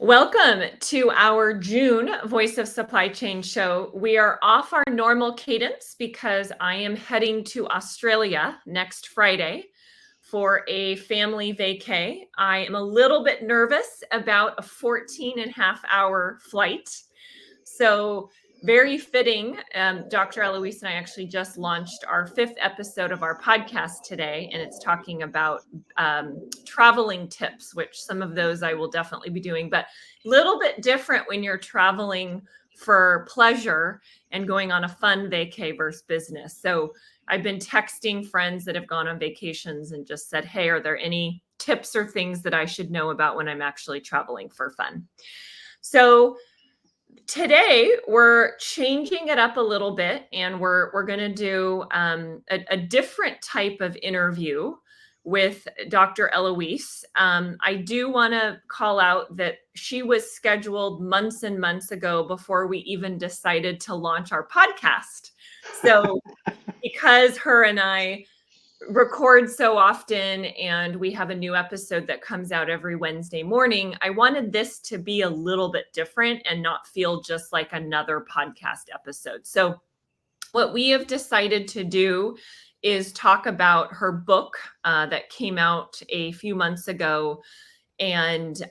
Welcome to our June Voice of Supply Chain show. We are off our normal cadence because I am heading to Australia next Friday for a family vacay. I am a little bit nervous about a 14.5 hour flight. So very fitting. Dr. Elouise and I actually just launched our 5th episode of our podcast today, and it's talking about traveling tips, which some of those I will definitely be doing, but a little bit different when you're traveling for pleasure and going on a fun vacay versus business. So I've been texting friends that have gone on vacations and just said, hey, are there any tips or things that I should know about when I'm actually traveling for fun? So today we're changing it up a little bit, and we're going to do a different type of interview with Dr. Elouise. I do want to call out that she was scheduled months and months ago before we even decided to launch our podcast. So because her and I record so often and we have a new episode that comes out every Wednesday morning, I wanted this to be a little bit different and not feel just like another podcast episode. So what we have decided to do is talk about her book that came out a few months ago. And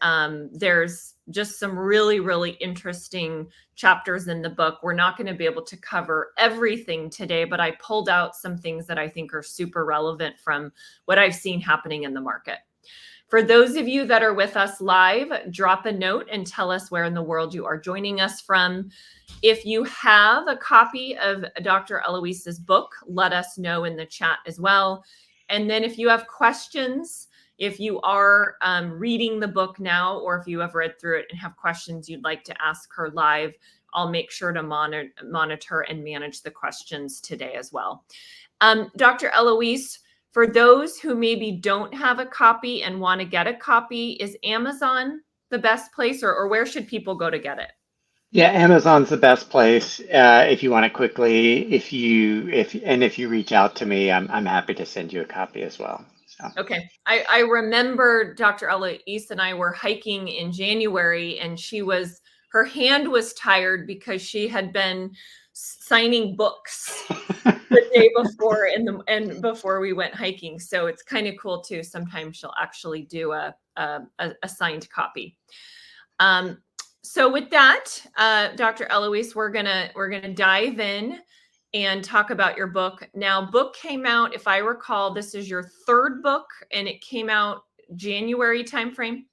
there's just some really, really interesting chapters in the book. We're not going to be able to cover everything today, but I pulled out some things that I think are super relevant from what I've seen happening in the market. For those of you that are with us live, drop a note and tell us where in the world you are joining us from. If you have a copy of Dr. Elouise's book, let us know in the chat as well. And then if you have questions, if you are reading the book now, or if you have read through it and have questions you'd like to ask her live, I'll make sure to monitor and manage the questions today as well. Dr. Elouise, for those who maybe don't have a copy and want to get a copy, is Amazon the best place, or where should people go to get it? Yeah, Amazon's the best place if you want it quickly. If you reach out to me, I'm happy to send you a copy as well. So. Okay. I remember Dr. Elouise and I were hiking in January, and her hand was tired because she had been signing books the day before and before we went hiking. So it's kind of cool too. Sometimes she'll actually do a signed copy. So with that, Dr. Elouise, we're gonna dive in and talk about your book. Now, book came out, if I recall, this is your 3rd book, and it came out January timeframe.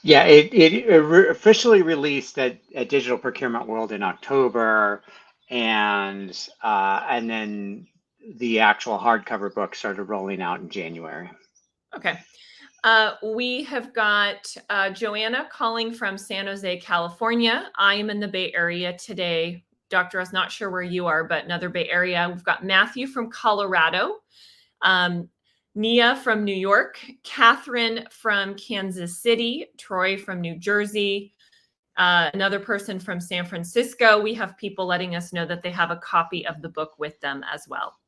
Yeah, it officially released at Digital Procurement World in October, and then the actual hardcover book started rolling out in January. Okay. We have got Joanna calling from San Jose, California. I am in the Bay Area today. Doctor, I was not sure where you are, but another Bay Area. We've got Matthew from Colorado, Nia from New York, Catherine from Kansas City, Troy from New Jersey, another person from San Francisco. We have people letting us know that they have a copy of the book with them as well.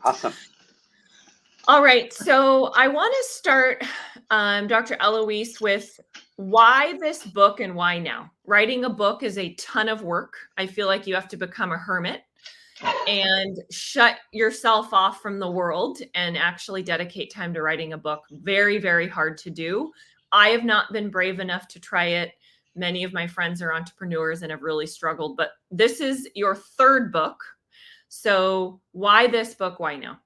Awesome. All right, so I want to start, Dr. Elouise, with why this book and why now? Writing a book is a ton of work. I feel like you have to become a hermit and shut yourself off from the world and actually dedicate time to writing a book. Very, very hard to do. I have not been brave enough to try it. Many of my friends are entrepreneurs and have really struggled, but this is your 3rd book. So why this book? Why now?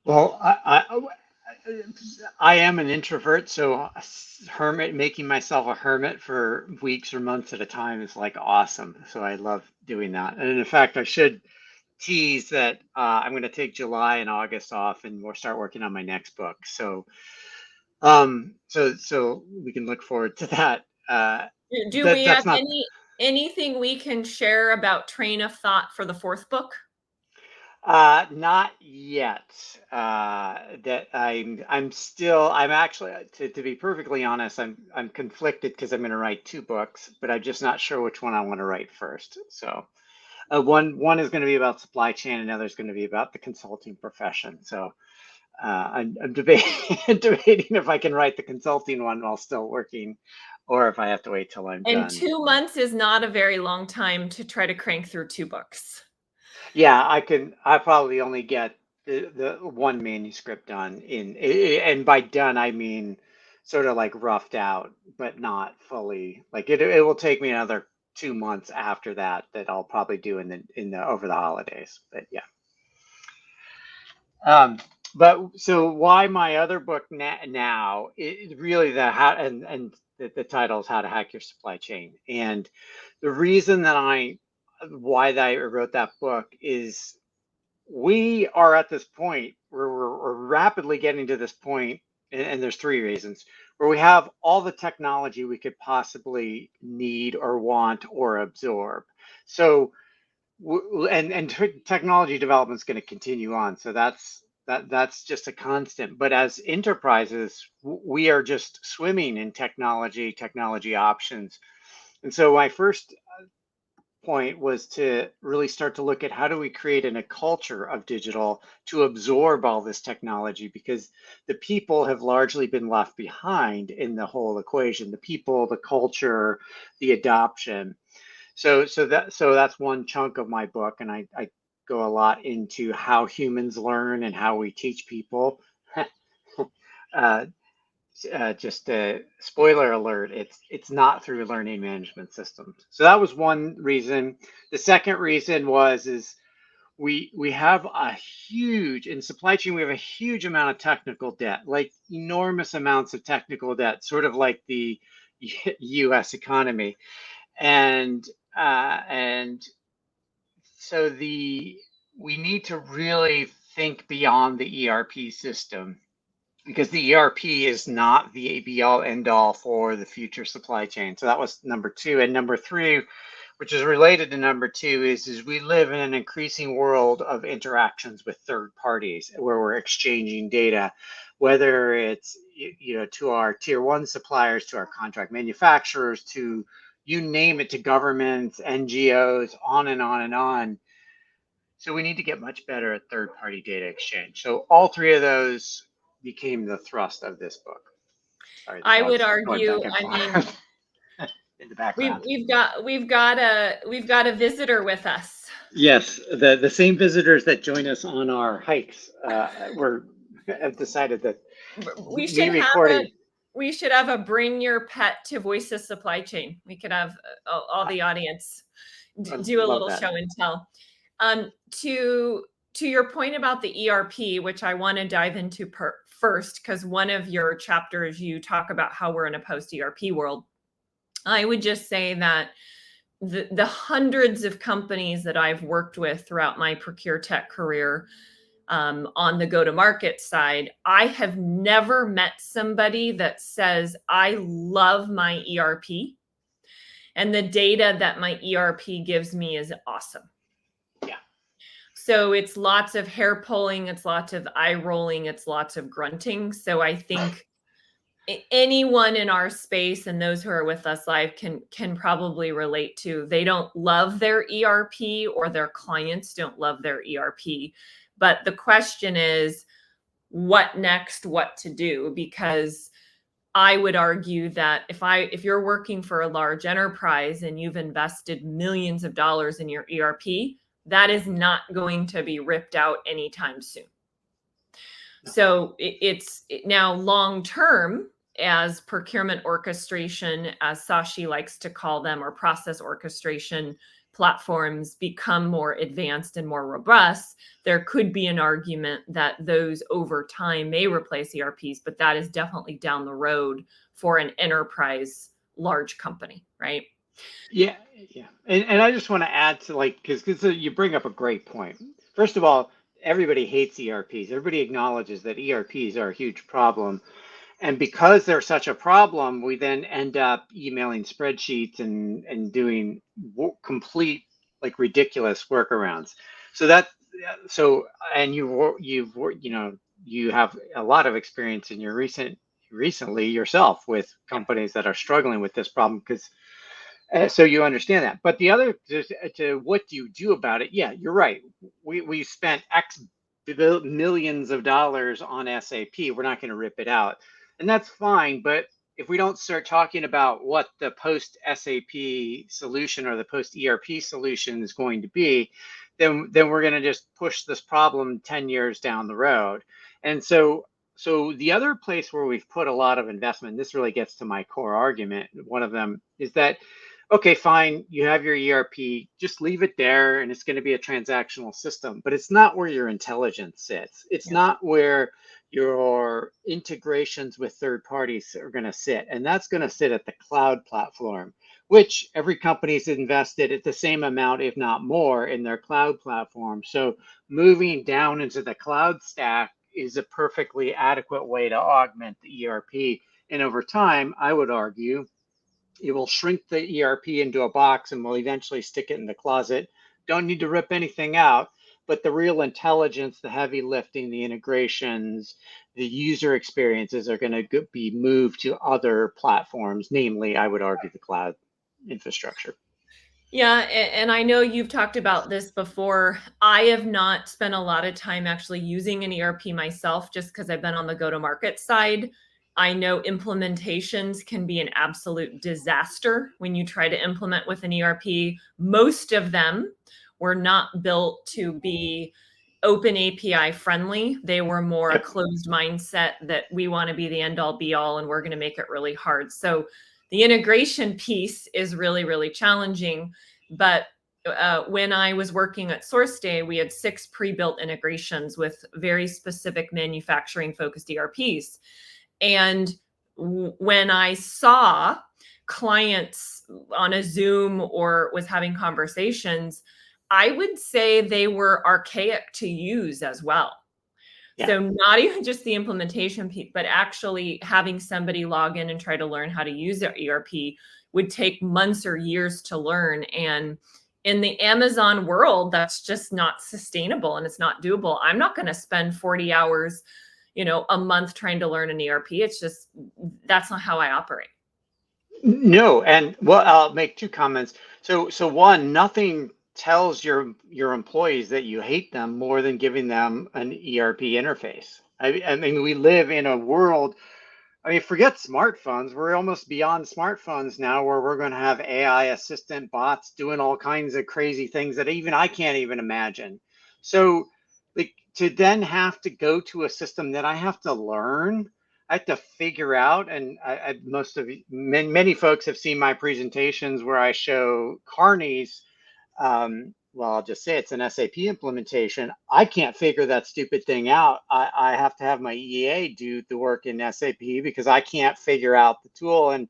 Well, I am an introvert, so making myself a hermit for weeks or months at a time is like awesome. So I love doing that. And in fact, I should tease that I'm going to take July and August off, and we'll start working on my next book. So, so we can look forward to that. Do we have anything we can share about train of thought for the 4th book? Not yet. That I'm actually, to be perfectly honest, I'm conflicted because I'm going to write 2 books, but I'm just not sure which one I want to write first. So, one is going to be about supply chain, and another is going to be about the consulting profession. So, I'm debating if I can write the consulting one while still working or if I have to wait till I'm And done. 2 months is not a very long time to try to crank through 2 books. Yeah, I probably only get the one manuscript done and by done I mean sort of like roughed out, but not fully. Like it will take me another 2 months after that I'll probably do in the over the holidays. But yeah. Um, but so why my other book now? It really the how and the title is How to Hack Your Supply Chain. And the reason that I wrote that book is we are at this point where we're rapidly getting to this point, and there's three reasons where we have all the technology we could possibly need or want or absorb. So and technology development is going to continue on. So that's just a constant. But as enterprises, we are just swimming in technology options. And so my first point was to really start to look at how do we create a culture of digital to absorb all this technology, because the people have largely been left behind in the whole equation. The people, the culture, the adoption. So that's one chunk of my book, and I go a lot into how humans learn and how we teach people. uh, just a spoiler alert, it's not through learning management systems. So that was one reason. The second reason is we have a huge in supply chain, we have a huge amount of technical debt, like enormous amounts of technical debt, sort of like the US economy. And so we need to really think beyond the ERP system, because the ERP is not the be all end all for the future supply chain. So that was number two. And number three, which is related to number two, is we live in an increasing world of interactions with third parties where we're exchanging data, whether it's to our tier one suppliers, to our contract manufacturers, to you name it, to governments, NGOs, on and on and on. So we need to get much better at third party data exchange. So all three of those became the thrust of this book. Sorry, the I would dog's going argue, back and I mean, forth in the background. we've got a visitor with us. Yes, the same visitors that join us on our hikes have decided that We me should have a recording. we should have a bring your pet to Voice of Supply Chain. We could have all I the audience I do a love little that. show and tell. To your point about the ERP, which I want to dive into first, because one of your chapters you talk about how we're in a post ERP world. I would just say that the hundreds of companies that I've worked with throughout my Procure Tech career, on the go-to-market side, I have never met somebody that says, I love my ERP and the data that my ERP gives me is awesome. Yeah. So it's lots of hair pulling, it's lots of eye rolling, it's lots of grunting. So I think anyone in our space and those who are with us live can probably relate to, they don't love their ERP or their clients don't love their ERP. But the question is, what next, what to do? Because I would argue that if you're working for a large enterprise and you've invested millions of dollars in your ERP, that is not going to be ripped out anytime soon. No. So it's now long term, as procurement orchestration, as Sashi likes to call them, or process orchestration platforms become more advanced and more robust, there could be an argument that those over time may replace ERPs, but that is definitely down the road for an enterprise large company, right? Yeah, yeah. And I just want to add to, like, because you bring up a great point. First of all, everybody hates ERPs. Everybody acknowledges that ERPs are a huge problem. And because they're such a problem, we then end up emailing spreadsheets and doing complete, like, ridiculous workarounds. So and you have a lot of experience in your recently yourself with companies that are struggling with this problem, because so you understand that. But the other to what do you do about it? Yeah, you're right. We spent X millions of dollars on SAP. We're not going to rip it out, and that's fine. But if we don't start talking about what the post SAP solution or the post ERP solution is going to be, then we're going to just push this problem 10 years down the road. And so the other place where we've put a lot of investment, this really gets to my core argument, one of them is that, okay, fine, you have your ERP, just leave it there and it's going to be a transactional system, but it's not where your intelligence sits. It's not where your integrations with third parties are going to sit. And that's going to sit at the cloud platform, which every company's invested at the same amount, if not more, in their cloud platform. So moving down into the cloud stack is a perfectly adequate way to augment the ERP. And over time, I would argue, it will shrink the ERP into a box and we'll eventually stick it in the closet. Don't need to rip anything out, but the real intelligence, the heavy lifting, the integrations, the user experiences are going to be moved to other platforms, namely, I would argue, the cloud infrastructure. Yeah, and I know you've talked about this before. I have not spent a lot of time actually using an ERP myself just because I've been on the go-to-market side. I know implementations can be an absolute disaster when you try to implement with an ERP. Most of them were not built to be open API friendly. They were more a closed mindset that we want to be the end all be all and we're going to make it really hard. So the integration piece is really, really challenging. But when I was working at SourceDay, we had 6 pre-built integrations with very specific manufacturing focused ERPs. And when I saw clients on a Zoom or was having conversations, I would say they were archaic to use as well. Yeah. So not even just the implementation piece, but actually having somebody log in and try to learn how to use their ERP would take months or years to learn. And in the Amazon world, that's just not sustainable and it's not doable. I'm not going to spend 40 hours, a month trying to learn an ERP. It's just, that's not how I operate. No, and well, I'll make 2 comments. So one, nothing tells your employees that you hate them more than giving them an ERP interface. I mean, we live in a world, I mean, forget smartphones. We're almost beyond smartphones now where we're going to have AI assistant bots doing all kinds of crazy things that even I can't even imagine. So like to then have to go to a system that I have to learn, I have to figure out, and most of many folks have seen my presentations where I show Kearney's, well, I'll just say it's an SAP implementation. I can't figure that stupid thing out. I have to have my EA do the work in SAP because I can't figure out the tool, and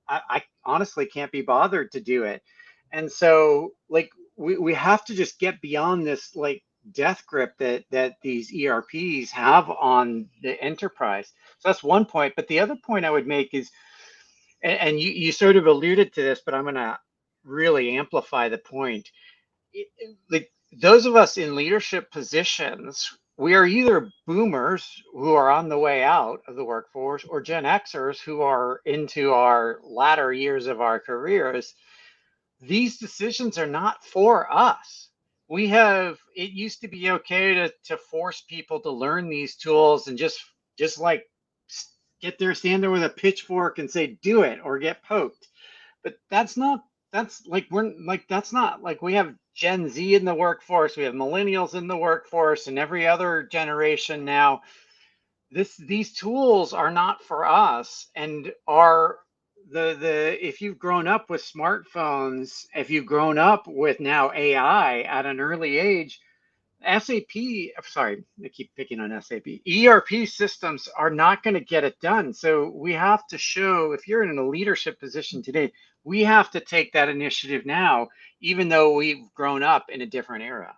I honestly can't be bothered to do it. And so like we have to just get beyond this like death grip that these ERPs have on the enterprise. So that's one point. But the other point I would make is, and you sort of alluded to this, but I'm going to really amplify the point. Like those of us in leadership positions, we are either boomers who are on the way out of the workforce or Gen Xers who are into our latter years of our careers. These decisions are not for us. It used to be okay to force people to learn these tools and just like stand there with a pitchfork and say, do it or get poked. But that's not we have Gen Z in the workforce, we have millennials in the workforce, and every other generation now. These tools are not for us, and are if you've grown up with smartphones, if you've grown up with now AI at an early age, sorry, I keep picking on SAP. ERP systems are not going to get it done. So we have to show, if you're in a leadership position today, we have to take that initiative now, even though we've grown up in a different era.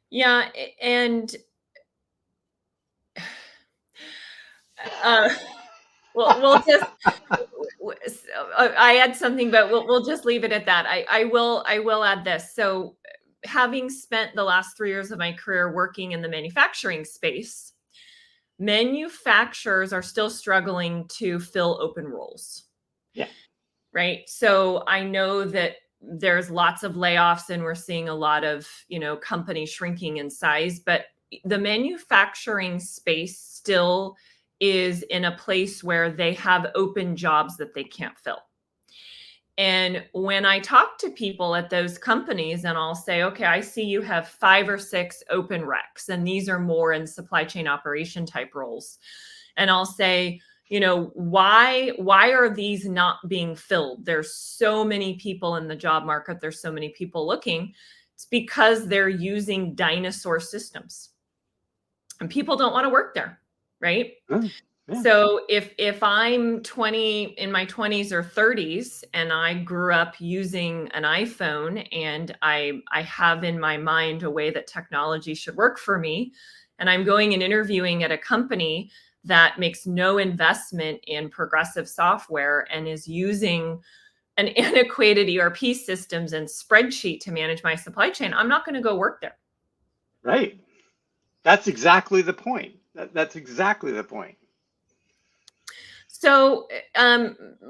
Yeah, and we'll just. I had something, but we'll just leave it at that. I will add this. So, having spent the last 3 years of my career working in the manufacturing space, manufacturers are still struggling to fill open roles. Yeah. Right. So I know that there's lots of layoffs and we're seeing a lot of, companies shrinking in size, but the manufacturing space still is in a place where they have open jobs that they can't fill. And when I talk to people at those companies and I'll say, okay, I see you have 5 or 6 open recs, and these are more in supply chain operation type roles. And I'll say, why are these not being filled? There's so many people in the job market. There's so many people looking. It's because they're using dinosaur systems and people don't want to work there, right? Yeah. So if I'm in my 20s or 30s, and I grew up using an iPhone, and I have in my mind a way that technology should work for me, and I'm going and interviewing at a company that makes no investment in progressive software and is using an antiquated ERP systems and spreadsheet to manage my supply chain, I'm not going to go work there. Right. That's exactly the point. That's exactly the point. So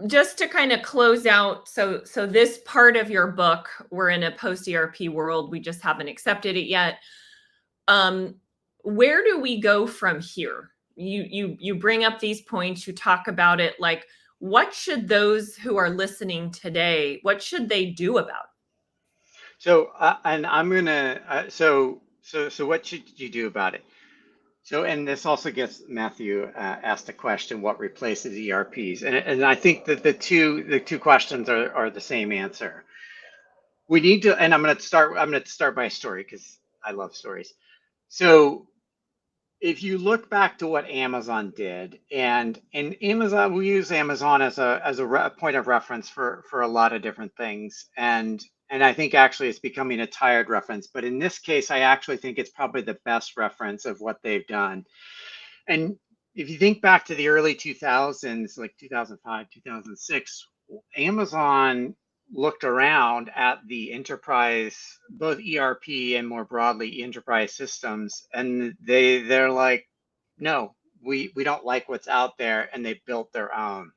just to kind of close out, so this part of your book, we're in a post-ERP world. We just haven't accepted it yet. Where do we go from here? You bring up these points, you talk about it, like, what should those who are listening today, what should they do about it? So, and I'm gonna, so what should you do about it? So, and this also gets Matthew asked the question, what replaces ERPs? And I think that the two questions are the same answer. We need to, and I'm going to start by a story because I love stories. So if you look back to what Amazon did, and Amazon, we use Amazon as a point of reference for a lot of different things, and I think actually it's becoming a tired reference, but in this case, I actually think it's probably the best reference of what they've done. And if you think back to the early 2000s, like 2005, 2006, Amazon looked around at the enterprise, both ERP and more broadly enterprise systems, and they're like, no, we don't like what's out there, and they built their own.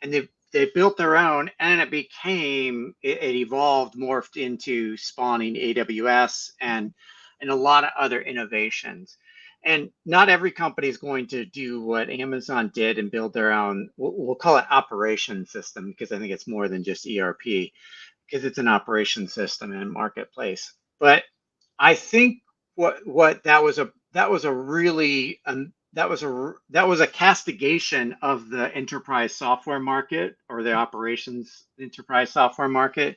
And they built their own, and it evolved, morphed into spawning AWS and a lot of other innovations. And not every company is going to do what Amazon did and build their own, we'll call it operation system, because I think it's more than just ERP, because it's an operation system and marketplace. But I think what that was a really that was a castigation of the enterprise software market, or the operations enterprise software market.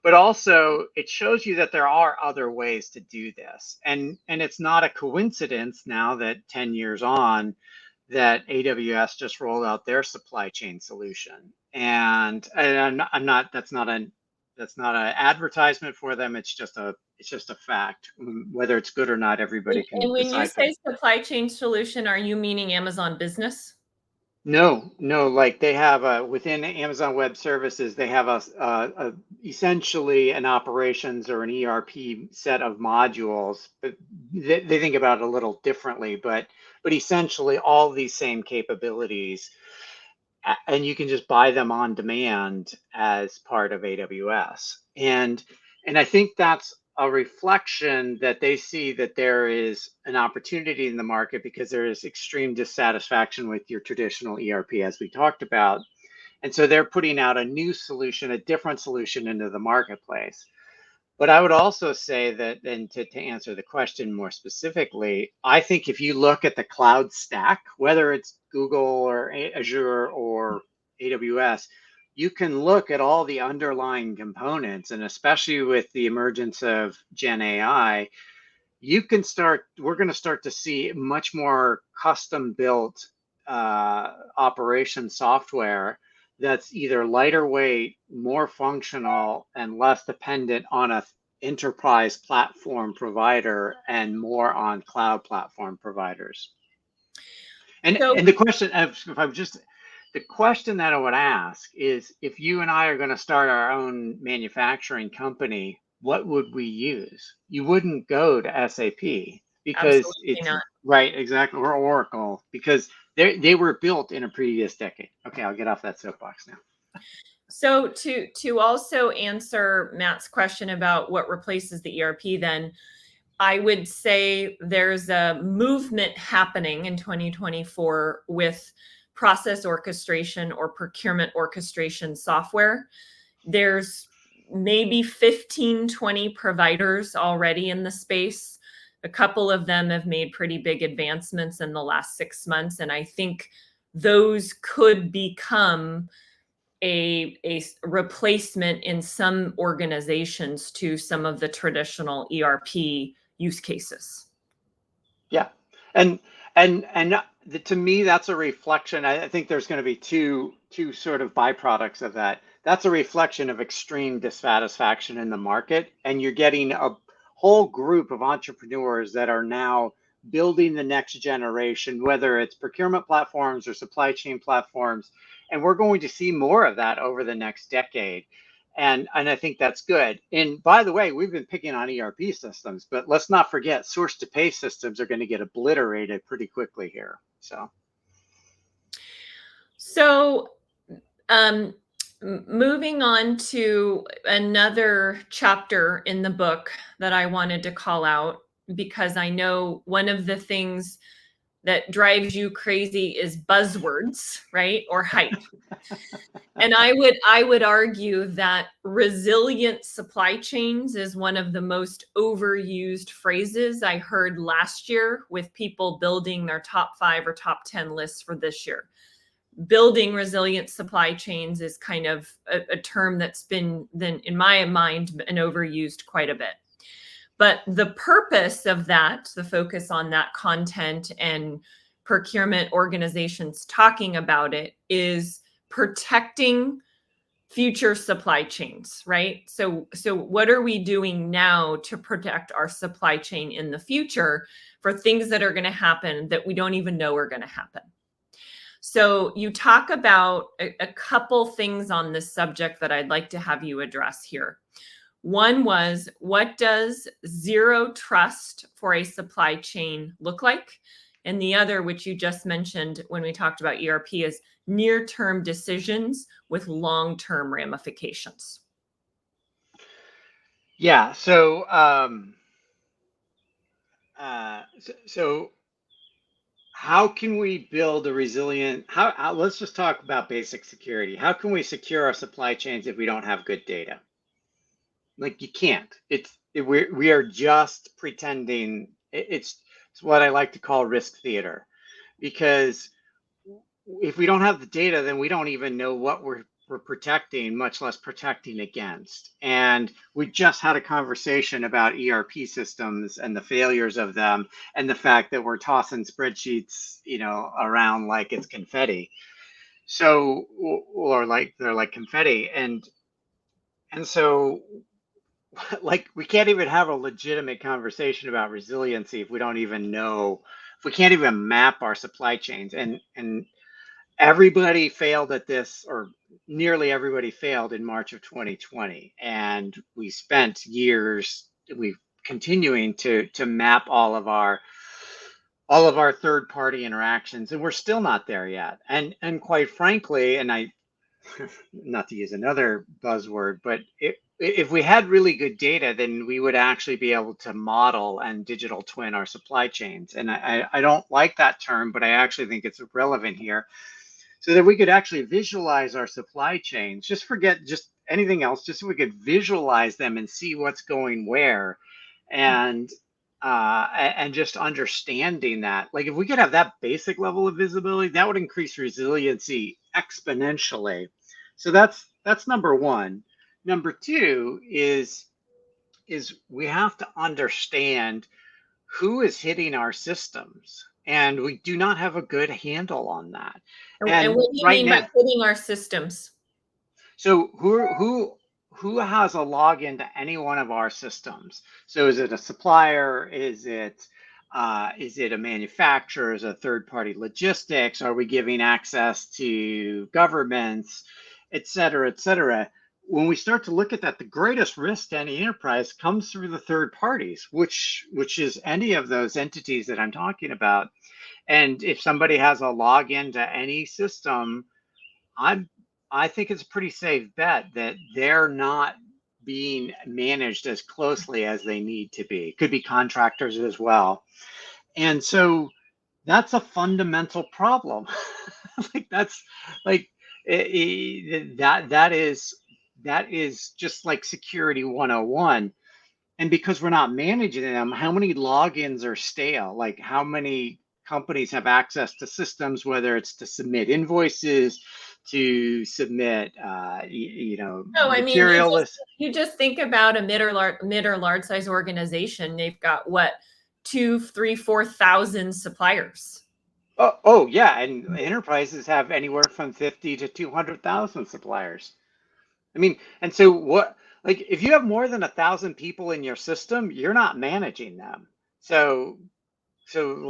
But also it shows you that there are other ways to do this. And it's not a coincidence now that 10 years on that AWS just rolled out their supply chain solution. And I'm not that's not an advertisement for them. It's just a fact. Whether it's good or not, everybody can And when you decide for say supply chain solution, are you meaning Amazon Business? No, like they have within Amazon Web Services, they have a essentially an operations or an ERP set of modules, but they think about it a little differently, but essentially all these same capabilities, and you can just buy them on demand as part of AWS. And I think that's a reflection that they see that there is an opportunity in the market, because there is extreme dissatisfaction with your traditional ERP, as we talked about. And so they're putting out a new solution, a different solution into the marketplace. But I would also say that, and to answer the question more specifically, I think if you look at the cloud stack, whether it's Google or Azure or AWS, you can look at all the underlying components, and especially with the emergence of Gen AI, we're going to start to see much more custom built operation software that's either lighter weight, more functional, and less dependent on a enterprise platform provider and more on cloud platform providers. And the question, the question that I would ask is, if you and I are going to start our own manufacturing company, what would we use? You wouldn't go to SAP, because Absolutely not. Right, exactly, or Oracle, because they were built in a previous decade. Okay, I'll get off that soapbox now. So to also answer Matt's question about what replaces the ERP, then I would say there's a movement happening in 2024 with process orchestration or procurement orchestration software. There's maybe 15, 20 providers already in the space. A couple of them have made pretty big advancements in the last 6 months. And I think those could become a replacement in some organizations to some of the traditional ERP use cases. Yeah, and to me, that's a reflection. I think there's going to be two sort of byproducts of that. That's a reflection of extreme dissatisfaction in the market, and you're getting a whole group of entrepreneurs that are now building the next generation, whether it's procurement platforms or supply chain platforms, and we're going to see more of that over the next decade. And I think that's good. And by the way, we've been picking on ERP systems, but let's not forget source to pay systems are going to get obliterated pretty quickly here. So moving on to another chapter in the book that I wanted to call out, because I know one of the things that drives you crazy is buzzwords, right? Or hype. And I would argue that resilient supply chains is one of the most overused phrases I heard last year with people building their top 5 or top 10 lists for this year. Building resilient supply chains is kind of a term that's been, then in my mind, been overused quite a bit. But the purpose of that, the focus on that content and procurement organizations talking about it, is protecting future supply chains, right? So what are we doing now to protect our supply chain in the future for things that are going to happen that we don't even know are going to happen? So you talk about a couple things on this subject that I'd like to have you address here. One was, what does zero trust for a supply chain look like? And the other, which you just mentioned when we talked about ERP, is near-term decisions with long-term ramifications. Yeah. So how can we build a resilient? How let's just talk about basic security. How can we secure our supply chains if we don't have good data? Like, you can't. We are just pretending. It's what I like to call risk theater, because if we don't have the data, then we don't even know what we're protecting, much less protecting against. And we just had a conversation about ERP systems and the failures of them, and the fact that we're tossing spreadsheets, around like it's confetti. So, or like they're like confetti, and so, like, we can't even have a legitimate conversation about resiliency if we don't even know, if we can't even map our supply chains. And everybody failed at this, or nearly everybody failed in March of 2020. And we spent years, continuing to map all of our third party interactions, and we're still not there yet. And quite frankly, and I, not to use another buzzword, but if we had really good data, then we would actually be able to model and digital twin our supply chains. And I don't like that term, but I actually think it's relevant here, so that we could actually visualize our supply chains. Just forget just anything else, just so we could visualize them and see what's going where. And just understanding that, like, if we could have that basic level of visibility, that would increase resiliency exponentially. So that's number one. Number two is we have to understand who is hitting our systems, and we do not have a good handle on that. And what do you mean by hitting our systems? So who has a login to any one of our systems? So is it a supplier? Is it a manufacturer? Is it a third-party logistics? Are we giving access to governments, et cetera, et cetera? When we start to look at that, the greatest risk to any enterprise comes through the third parties, which is any of those entities that I'm talking about. And if somebody has a login to any system, I think it's a pretty safe bet that they're not being managed as closely as they need to be. Could be contractors as well. And so that's a fundamental problem. Like that's like that is just like security 101. And because we're not managing them, how many logins are stale? Like how many companies have access to systems, whether it's to submit invoices, to submit, No, I mean, material lists. you just think about a mid or large size organization. They've got what, 2, 3, 4,000 suppliers. Oh yeah, and enterprises have anywhere from 50 to 200,000 suppliers. I mean, and so what, like if you have more than 1,000 people in your system, you're not managing them. When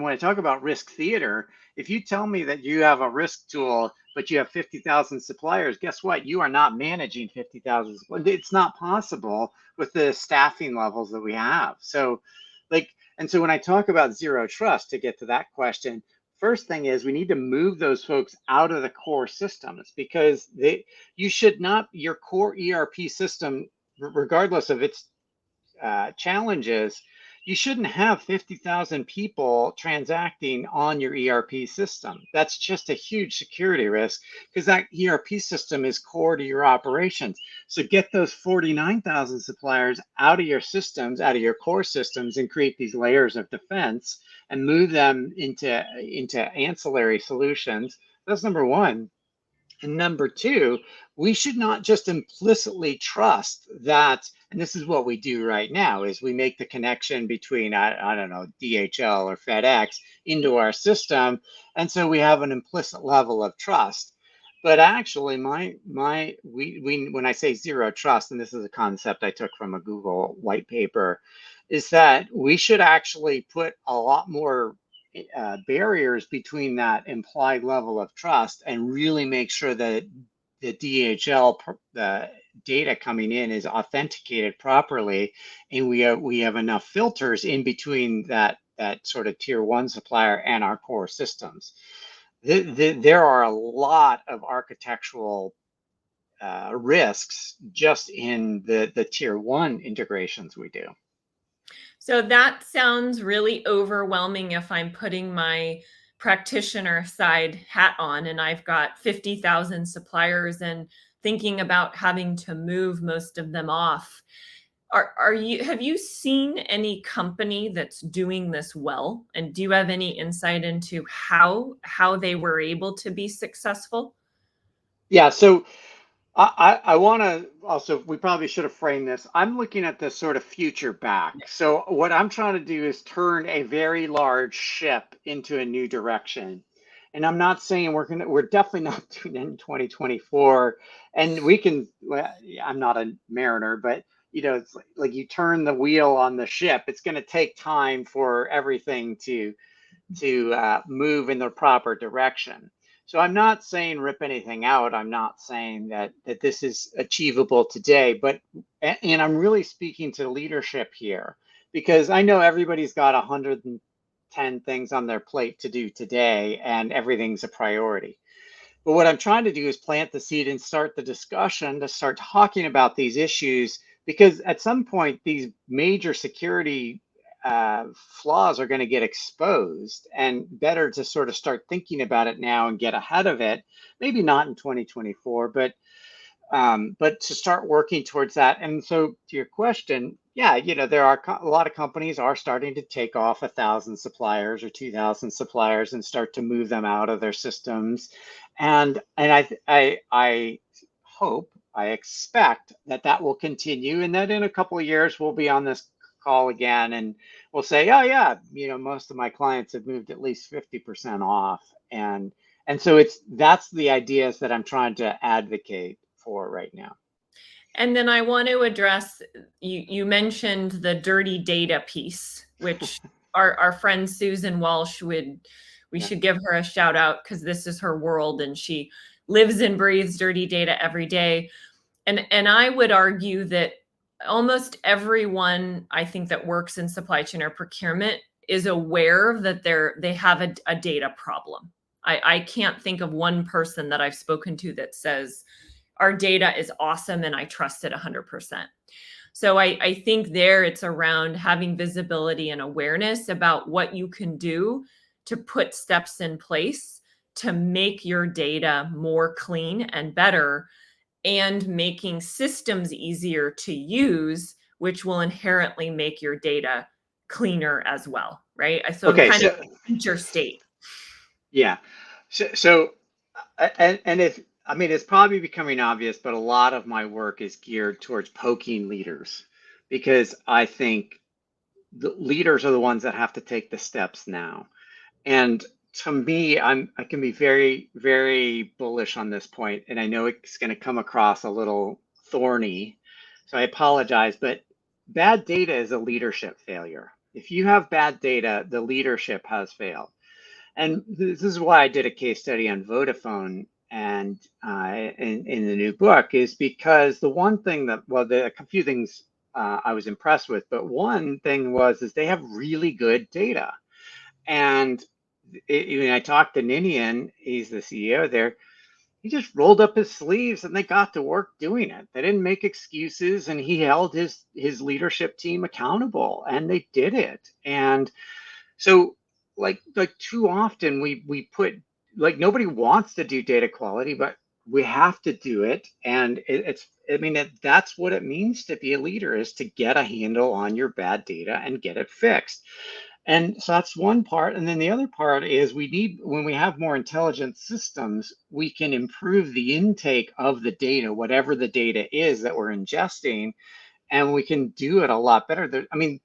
I talk about risk theater, if you tell me that you have a risk tool, but you have 50,000 suppliers, guess what? You are not managing 50,000. It's not possible with the staffing levels that we have. So like, and so when I talk about zero trust, to get to that question, first thing is we need to move those folks out of the core systems, because you should not, your core ERP system, regardless of its challenges, you shouldn't have 50,000 people transacting on your ERP system. That's just a huge security risk, because that ERP system is core to your operations. So get those 49,000 suppliers out of your systems, out of your core systems, and create these layers of defense and move them into ancillary solutions. That's number one. And number two, we should not just implicitly trust that, and this is what we do right now, is we make the connection between, I don't know, DHL or FedEx into our system. And so we have an implicit level of trust. But actually, when I say zero trust, and this is a concept I took from a Google white paper, is that we should actually put a lot more barriers between that implied level of trust, and really make sure that the DHL, the data coming in, is authenticated properly, and we have enough filters in between that sort of tier one supplier and our core systems. There are a lot of architectural risks just in the tier one integrations we do. So that sounds really overwhelming if I'm putting my practitioner side hat on and I've got 50,000 suppliers and thinking about having to move most of them off. Have you seen any company that's doing this well? And do you have any insight into how they were able to be successful? Yeah, so I want to also, we probably should have framed this. I'm looking at this sort of future back. So what I'm trying to do is turn a very large ship into a new direction. And I'm not saying we're definitely not doing it in 2024. And we can, well, I'm not a mariner, but it's like you turn the wheel on the ship. It's going to take time for everything to move in the proper direction. So I'm not saying rip anything out. I'm not saying that this is achievable today, and I'm really speaking to leadership here, because I know everybody's got 110 things on their plate to do today, and everything's a priority. But what I'm trying to do is plant the seed and start the discussion to start talking about these issues, because at some point these major security flaws are going to get exposed, and better to sort of start thinking about it now and get ahead of it. Maybe not in 2024, but to start working towards that. And so to your question, yeah, there are a lot of companies are starting to take off 1,000 suppliers or 2,000 suppliers and start to move them out of their systems. And I hope, I expect that will continue, and that in a couple of years we'll be on this call again and we'll say, oh yeah, most of my clients have moved at least 50% off. And so that's the ideas that I'm trying to advocate for right now. And then I want to address, you mentioned the dirty data piece, which our friend Susan Walsh we should give her a shout out, because this is her world and she lives and breathes dirty data every day. And I would argue that almost everyone, I think, that works in supply chain or procurement is aware that they have a data problem. I can't think of one person that I've spoken to that says our data is awesome and I trust it 100%. So I think there it's around having visibility and awareness about what you can do to put steps in place to make your data more clean and better, and making systems easier to use, which will inherently make your data cleaner as well, right? So Okay, kind of so future state. yeah, and if I mean it's probably becoming obvious, but a lot of my work is geared towards poking leaders because I think the leaders are the ones that have to take the steps now. And to me, I can be very, very bullish on this point, and I know it's going to come across a little thorny, so I apologize, but bad data is a leadership failure. If you have bad data, the leadership has failed. And this is why I did a case study on Vodafone and in the new book is because the one thing that, well, there are a few things I was impressed with, but one thing is they have really good data. And when I talked to Ninian, he's the CEO there, he just rolled up his sleeves and they got to work doing it. They didn't make excuses, and he held his leadership team accountable, and they did it. And so like too often we put, like, nobody wants to do data quality, but we have to do it. And it's, I mean, that's what it means to be a leader, is to get a handle on your bad data and get it fixed. And so that's one part. And then the other part is we need, when we have more intelligent systems, we can improve the intake of the data, whatever the data is that we're ingesting, and we can do it a lot better. I mean,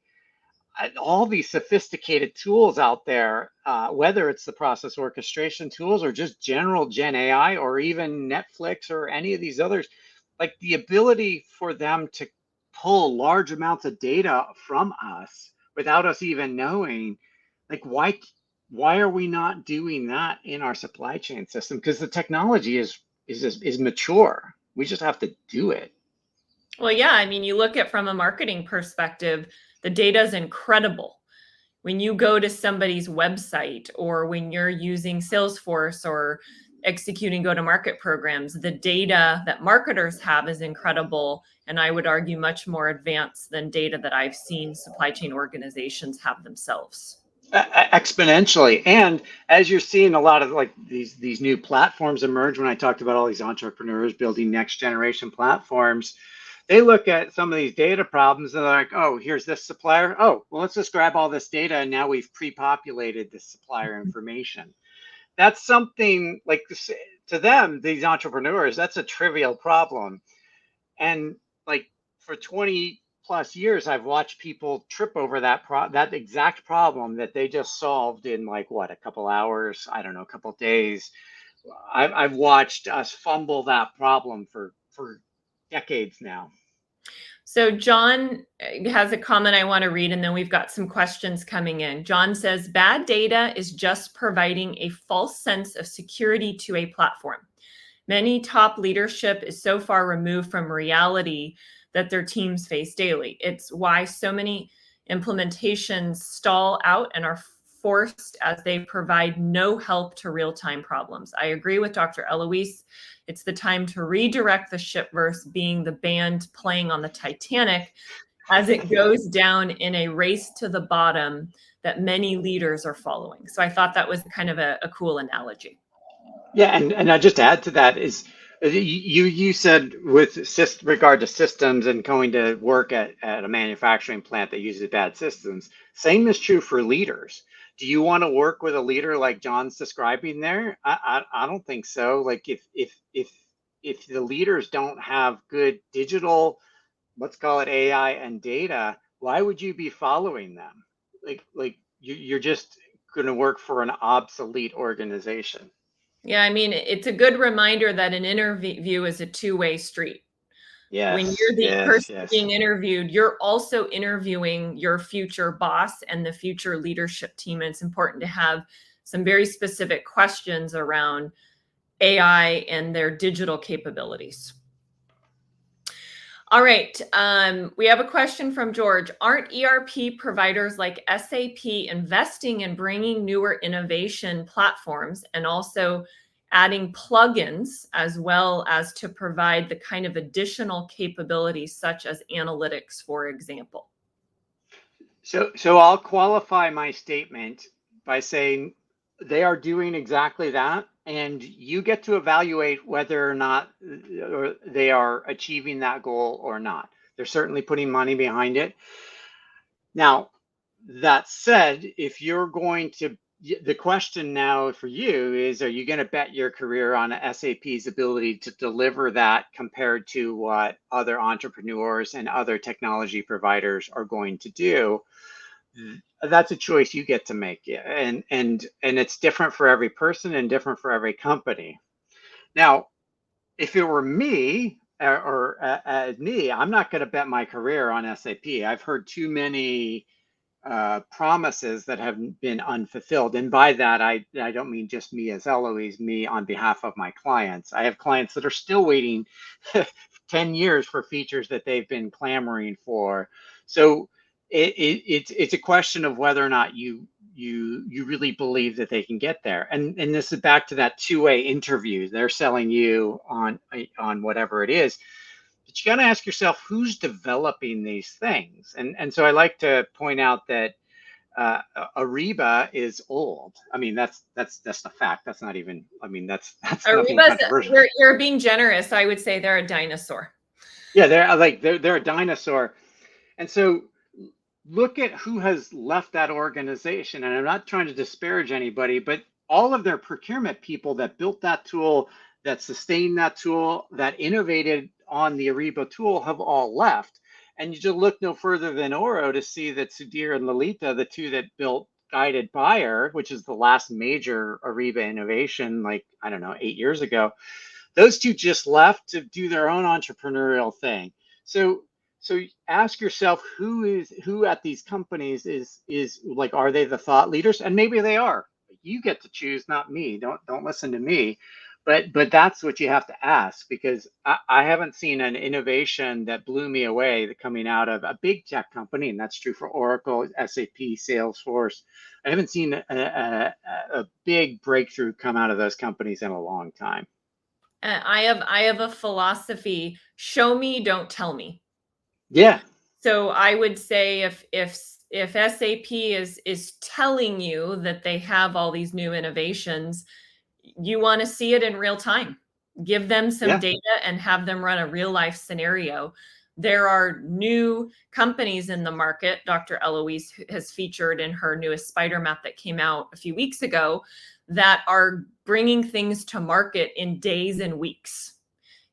all these sophisticated tools out there, whether it's the process orchestration tools or just general Gen AI or even Netflix or any of these others, like the ability for them to pull large amounts of data from us without us even knowing, like why are we not doing that in our supply chain system? Because the technology is mature. We just have to do it. Well, yeah, I mean, you look at from a marketing perspective, the data is incredible. When you go to somebody's website or when you're using Salesforce or executing go-to-market programs, the data that marketers have is incredible. And I would argue much more advanced than data that I've seen supply chain organizations have themselves. Exponentially. And as you're seeing a lot of like these new platforms emerge, when I talked about all these entrepreneurs building next generation platforms, they look at some of these data problems and they're like, oh, here's this supplier. Oh, well, let's just grab all this data and now we've pre-populated the supplier information. That's something like, to them, these entrepreneurs, that's a trivial problem. And like for 20 plus years, I've watched people trip over that exact problem that they just solved in like what, a couple hours, I don't know, a couple days. I've watched us fumble that problem for decades now. So John has a comment I want to read, and then we've got some questions coming in. John says, bad data is just providing a false sense of security to a platform. Many top leadership is so far removed from reality that their teams face daily. It's why so many implementations stall out and are forced as they provide no help to real-time problems. I agree with Dr. Elouise. It's the time to redirect the ship versus being the band playing on the Titanic as it goes down in a race to the bottom that many leaders are following. So I thought that was kind of a cool analogy. Yeah, and I just add to that is you said with regard to systems and going to work at a manufacturing plant that uses bad systems, same is true for leaders. Do you want to work with a leader like John's describing there? I don't think so. Like if the leaders don't have good digital, let's call it AI and data, why would you be following them? Like you're just going to work for an obsolete organization. Yeah, I mean, it's a good reminder that an interview is a two-way street. When Yes, you're the yes, person yes. being interviewed, you're also interviewing your future boss and the future leadership team. And it's important to have some very specific questions around AI and their digital capabilities. All right. We have a question from George. Aren't ERP providers like SAP investing in bringing newer innovation platforms and also adding plugins as well as to provide the kind of additional capabilities such as analytics, for example. So I'll qualify my statement by saying they are doing exactly that, and you get to evaluate whether or not they are achieving that goal or not. They're certainly putting money behind it. Now, that said, if you're going to, the question now for you is, are you going to bet your career on SAP's ability to deliver that compared to what other entrepreneurs and other technology providers are going to do? That's a choice you get to make, and it's different for every person and different for every company. Now, if it were me me, I'm not going to bet my career on SAP. I've heard too many promises that have been unfulfilled, and by that I don't mean just me as Elouise, me on behalf of my clients. I have clients that are still waiting 10 years for features that they've been clamoring for. So it's a question of whether or not you really believe that they can get there. And this is back to that two-way interview. They're selling you on whatever it is, but you got to ask yourself who's developing these things. And so I like to point out that Ariba is old. I mean, that's the fact. That's not even. I mean, that's nothing controversial. You're being generous. I would say they're a dinosaur. Yeah, they're a dinosaur. And so look at who has left that organization. And I'm not trying to disparage anybody, but all of their procurement people that built that tool, that sustained that tool, that innovated on the Ariba tool have all left. And you just look no further than Oro to see that Sudhir and Lalita, the two that built Guided Buyer, which is the last major Ariba innovation, like, I don't know, 8 years ago, those two just left to do their own entrepreneurial thing. So ask yourself who at these companies is like, are they the thought leaders? And maybe they are. You get to choose, not me. Don't listen to me. But that's what you have to ask, because I haven't seen an innovation that blew me away coming out of a big tech company, and that's true for Oracle, SAP, Salesforce. I haven't seen a big breakthrough come out of those companies in a long time. I have a philosophy: show me, don't tell me. Yeah. So I would say if SAP is telling you that they have all these new innovations, you want to see it in real time. Give them some data and have them run a real life scenario. There are new companies in the market. Dr. Elouise has featured in her newest spider map that came out a few weeks ago that are bringing things to market in days and weeks.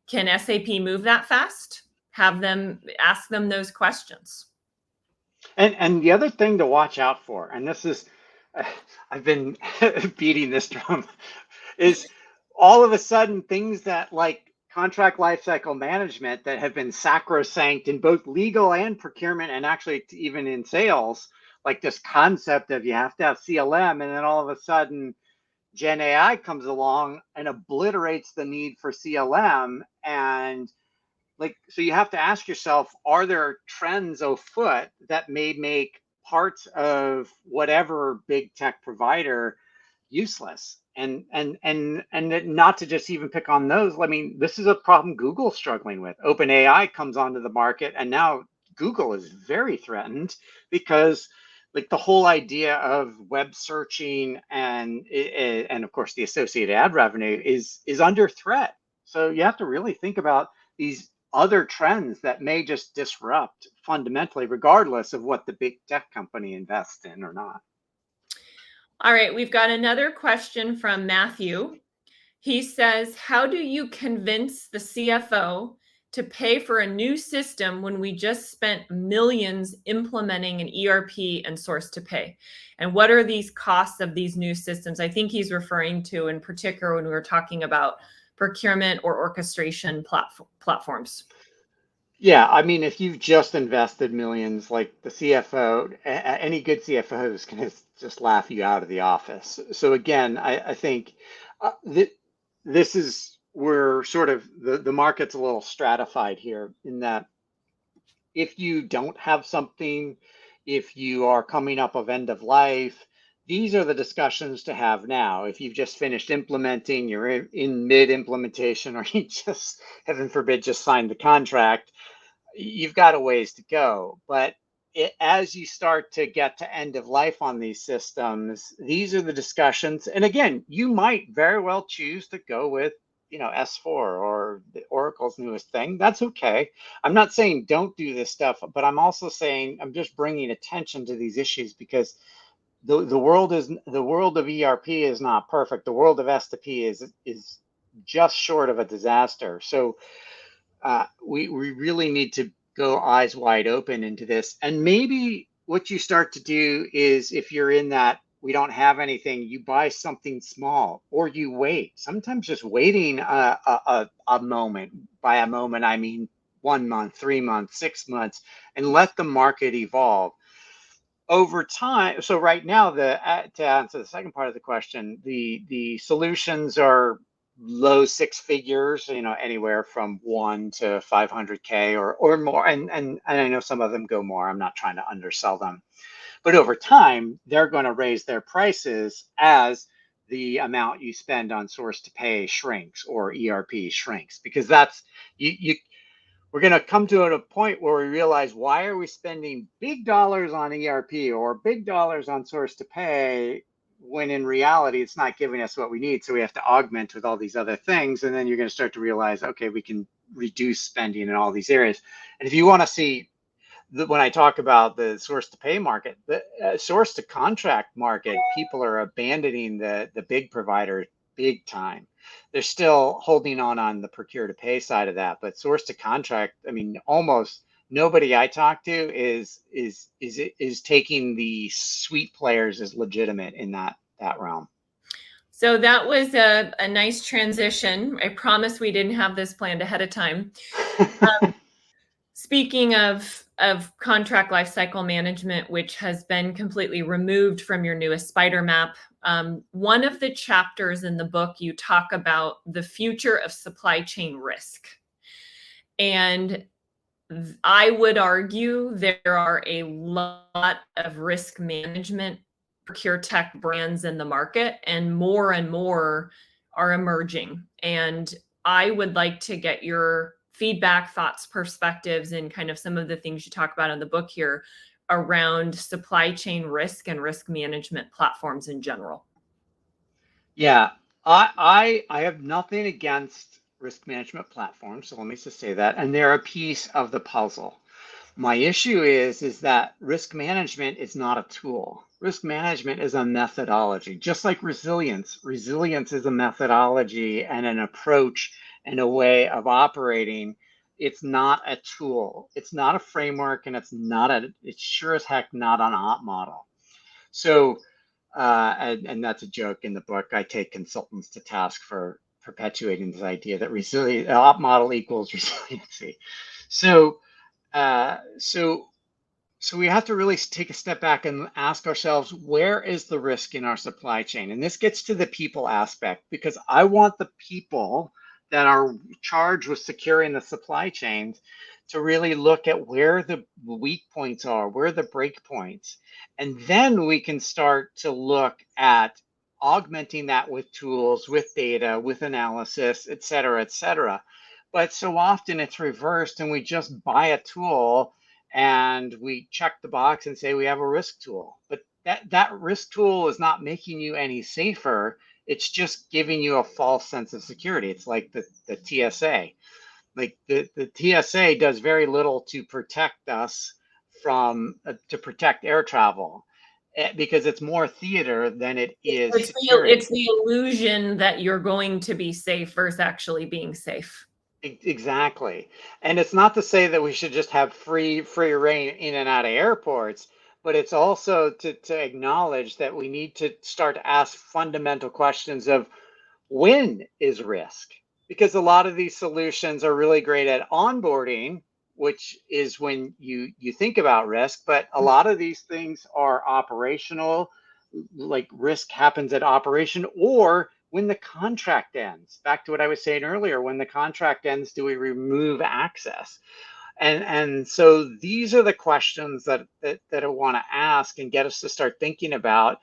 Can SAP move that fast? Have them ask them those questions. And the other thing to watch out for, and this is, I've been beating this drum, is all of a sudden things that like contract lifecycle management that have been sacrosanct in both legal and procurement, and actually even in sales, like this concept of you have to have CLM, and then all of a sudden Gen AI comes along and obliterates the need for CLM. And like, so you have to ask yourself, are there trends afoot that may make parts of whatever big tech provider useless? And not to just even pick on those. I mean, this is a problem Google's struggling with. OpenAI comes onto the market, and now Google is very threatened because like the whole idea of web searching and of course the associated ad revenue is under threat. So you have to really think about these other trends that may just disrupt fundamentally, regardless of what the big tech company invests in or not. All right, we've got another question from Matthew. He says, how do you convince the CFO to pay for a new system when we just spent millions implementing an ERP and source to pay? And what are these costs of these new systems? I think he's referring to in particular when we were talking about procurement or orchestration platforms. Yeah, I mean, if you've just invested millions, like the CFO, any good CFO is going to just laugh you out of the office. So again, I think that this is where sort of the market's a little stratified here, in that if you don't have something, if you are coming up of end of life, these are the discussions to have now. If you've just finished implementing, you're in mid-implementation, or you just, heaven forbid, just signed the contract, you've got a ways to go. But as you start to get to end of life on these systems, these are the discussions. And again, you might very well choose to go with, S4 or the Oracle's newest thing. That's okay. I'm not saying don't do this stuff, but I'm also saying I'm just bringing attention to these issues because the world of ERP is not perfect. The world of S2P is just short of a disaster. So we really need to go eyes wide open into this. And maybe what you start to do is, if you're in that we don't have anything, you buy something small or you wait. Sometimes just waiting a moment. By a moment, I mean 1 month, 3 months, 6 months, and let the market evolve over time. So right now, to answer the second part of the question, the solutions are low six figures, anywhere from 1 to 500K or more, and I know some of them go more. I'm not trying to undersell them, but over time they're going to raise their prices as the amount you spend on source to pay shrinks or ERP shrinks, because that's you we're going to come to a point where we realize, why are we spending big dollars on ERP or big dollars on source to pay when in reality it's not giving us what we need? So we have to augment with all these other things. And then you're going to start to realize, okay, we can reduce spending in all these areas. And if you want to see, when I talk about the source to pay market, the source to contract market, people are abandoning the big providers big time. They're still holding on the procure to pay side of that, but source to contract, I mean, almost nobody I talk to is taking the suite players as legitimate in that realm. So that was a nice transition. I promise we didn't have this planned ahead of time. Speaking of contract lifecycle management, which has been completely removed from your newest spider map, one of the chapters in the book, you talk about the future of supply chain risk. And I would argue there are a lot of risk management procure tech brands in the market, and more are emerging. And I would like to get your feedback, thoughts, perspectives, and kind of some of the things you talk about in the book here around supply chain risk and risk management platforms in general. Yeah, I have nothing against risk management platforms, so let me just say that, and they're a piece of the puzzle. My issue is that risk management is not a tool. Risk management is a methodology, just like resilience. Resilience is a methodology and an approach and a way of operating. It's not a tool. It's not a framework, and it's sure as heck not an op model. So, and that's a joke in the book. I take consultants to task for perpetuating this idea that op model equals resiliency. So, uh, so, so we have to really take a step back and ask ourselves, where is the risk in our supply chain? And this gets to the people aspect, because I want the people that are charged with securing the supply chains to really look at where the weak points are, where the break points. And then we can start to look at augmenting that with tools, with data, with analysis, et cetera, et cetera. But so often it's reversed, and we just buy a tool and we check the box and say we have a risk tool. But that risk tool is not making you any safer. It's just giving you a false sense of security. It's like the TSA. Like the TSA does very little to protect us from to protect air travel, because it's more theater than it is security. It's the illusion that you're going to be safe versus actually being safe. Exactly. And it's not to say that we should just have free reign in and out of airports, but it's also to acknowledge that we need to start to ask fundamental questions of, when is risk? Because a lot of these solutions are really great at onboarding, which is when you think about risk, but a lot of these things are operational, like risk happens at operation, or when the contract ends. Back to what I was saying earlier, when the contract ends, do we remove access? And so these are the questions that I want to ask and get us to start thinking about.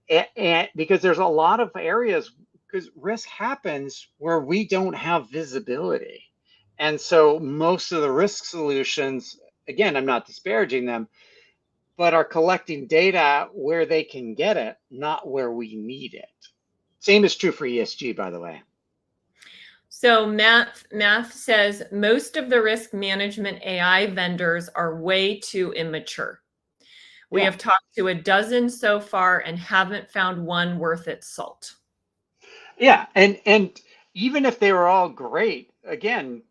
and because there's a lot of areas, because risk happens where we don't have visibility. And so most of the risk solutions, again, I'm not disparaging them, but are collecting data where they can get it, not where we need it. Same is true for ESG, by the way. So math says most of the risk management AI vendors are way too immature. We Yeah. have talked to a dozen so far and haven't found one worth its salt. Yeah. And even if they were all great, again,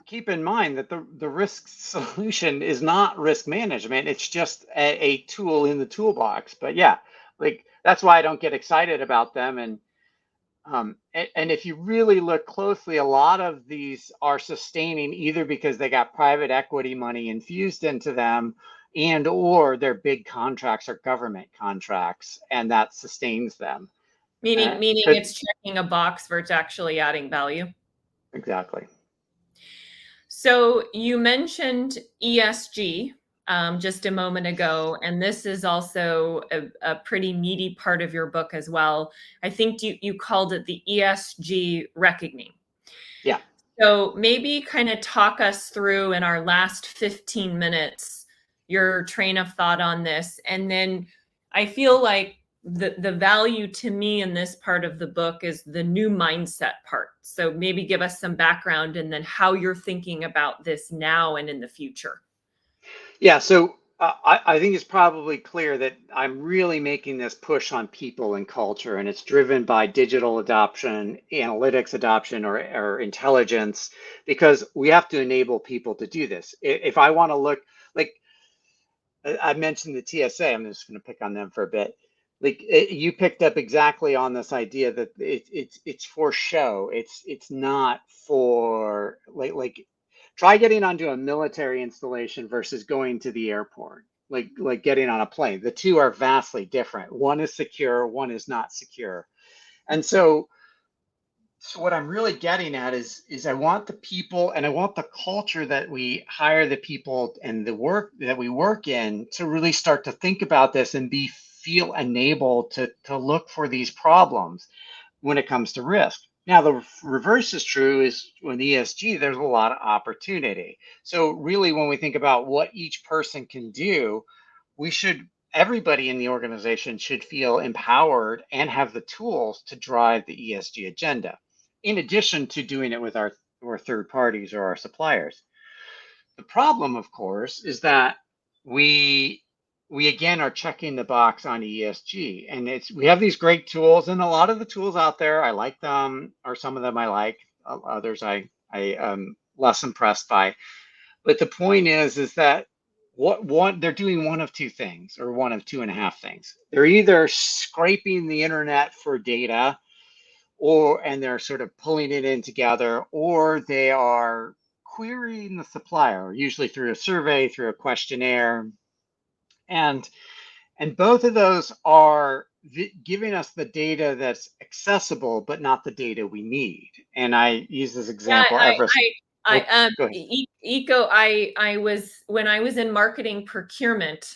keep in mind that the risk solution is not risk management. It's just a tool in the toolbox. But yeah, like that's why I don't get excited about them. And if you really look closely, a lot of these are sustaining either because they got private equity money infused into them, and or they're big contracts or government contracts, and that sustains them. Meaning Could it's checking a box for it's actually adding value. exactly. So you mentioned ESG just a moment ago, and this is also a pretty meaty part of your book as well. I think you called it the ESG reckoning. Yeah. So maybe kind of talk us through in our last 15 minutes your train of thought on this. And then I feel like the value to me in this part of the book is the new mindset part. So maybe give us some background and then how you're thinking about this now and in the future. Yeah, so I think it's probably clear that I'm really making this push on people and culture, and it's driven by digital adoption, analytics adoption, or intelligence, because we have to enable people to do this. If I want to look, like I mentioned the TSA, I'm just going to pick on them for a bit. Like you picked up exactly on this idea that it's for show. It's not for like try getting onto a military installation versus going to the airport. Like getting on a plane. The two are vastly different. One is secure, one is not secure. And so what I'm really getting at is I want the people and I want the culture that we hire the people and the work that we work in to really start to think about this and be feel enabled to look for these problems when it comes to risk. Now the reverse is true is when ESG there's a lot of opportunity. So really when we think about what each person can do, we should everybody in the organization should feel empowered and have the tools to drive the ESG agenda in addition to doing it with our third parties or our suppliers. The problem, of course, is that we we again are checking the box on ESG, and it's we have these great tools, and a lot of the tools out there I like them, or some of them I like, others I am less impressed by. But the point is that what one they're doing one of two things, or one of two and a half things. They're either scraping the internet for data or and they're sort of pulling it in together, or they are querying the supplier, usually through a survey, through a questionnaire, and both of those are giving us the data that's accessible, but not the data we need. And I use this Yeah, example ever. I Oh, go ahead. eco I was when I was in marketing procurement,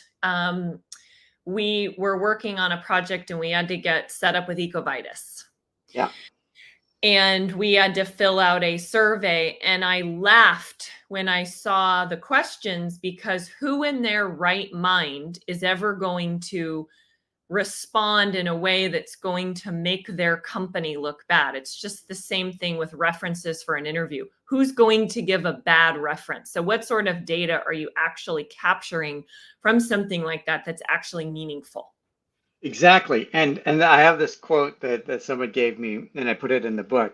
we were working on a project and we had to get set up with Ecovitus. Yeah. And we had to fill out a survey. And I laughed when I saw the questions because who in their right mind is ever going to respond in a way that's going to make their company look bad? It's just the same thing with references for an interview. Who's going to give a bad reference? So, what sort of data are you actually capturing from something like that that's actually meaningful? Exactly. And I have this quote that someone gave me, and I put it in the book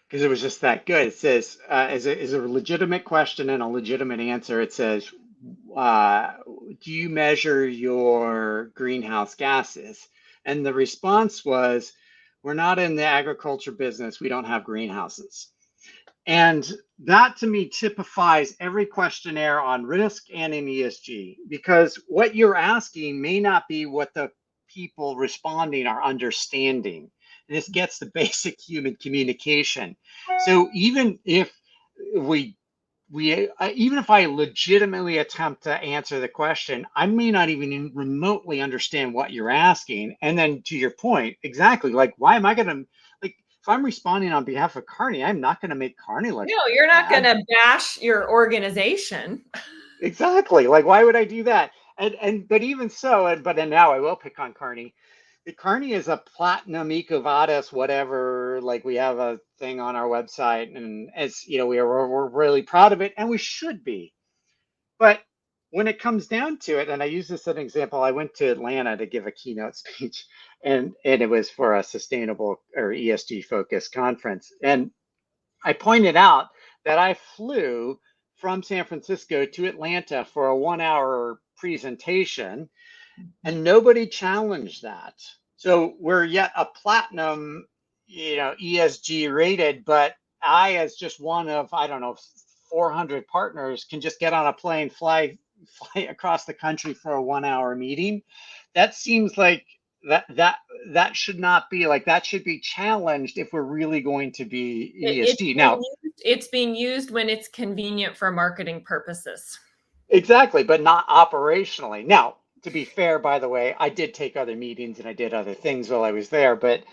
because it was just that good. It says, as a legitimate question and a legitimate answer, it says, uh, do you measure your greenhouse gases? And the response was, we're not in the agriculture business. We don't have greenhouses. And that to me typifies every questionnaire on risk and in ESG, because what you're asking may not be what the people responding are understanding. And this gets the basic human communication. So even if we even if I legitimately attempt to answer the question, I may not even remotely understand what you're asking. And then to your point, exactly, like, why am I going to, like, if I'm responding on behalf of Kearney, I'm not going to make Kearney look No, you're not going bad. to bash your organization. Exactly. Like, why would I do that? But even so, and now I will pick on Kearney. The Kearney is a platinum EcoVadis, whatever. Like, we have a thing on our website, and as you know, we're really proud of it, and we should be. But when it comes down to it, and I use this as an example, I went to Atlanta to give a keynote speech, and it was for a sustainable or ESG focused conference, and I pointed out that I flew from San Francisco to Atlanta for a 1 hour presentation, and nobody challenged that. So we're yet a platinum, ESG rated, but I, as just one of, I don't know, 400 partners, can just get on a plane, fly across the country for a 1 hour meeting. That seems like that should not be like, that should be challenged if we're really going to be ESG. Now, It's being used when it's convenient for marketing purposes. exactly, but not operationally. Now, to be fair, by the way, I did take other meetings and I did other things while I was there, but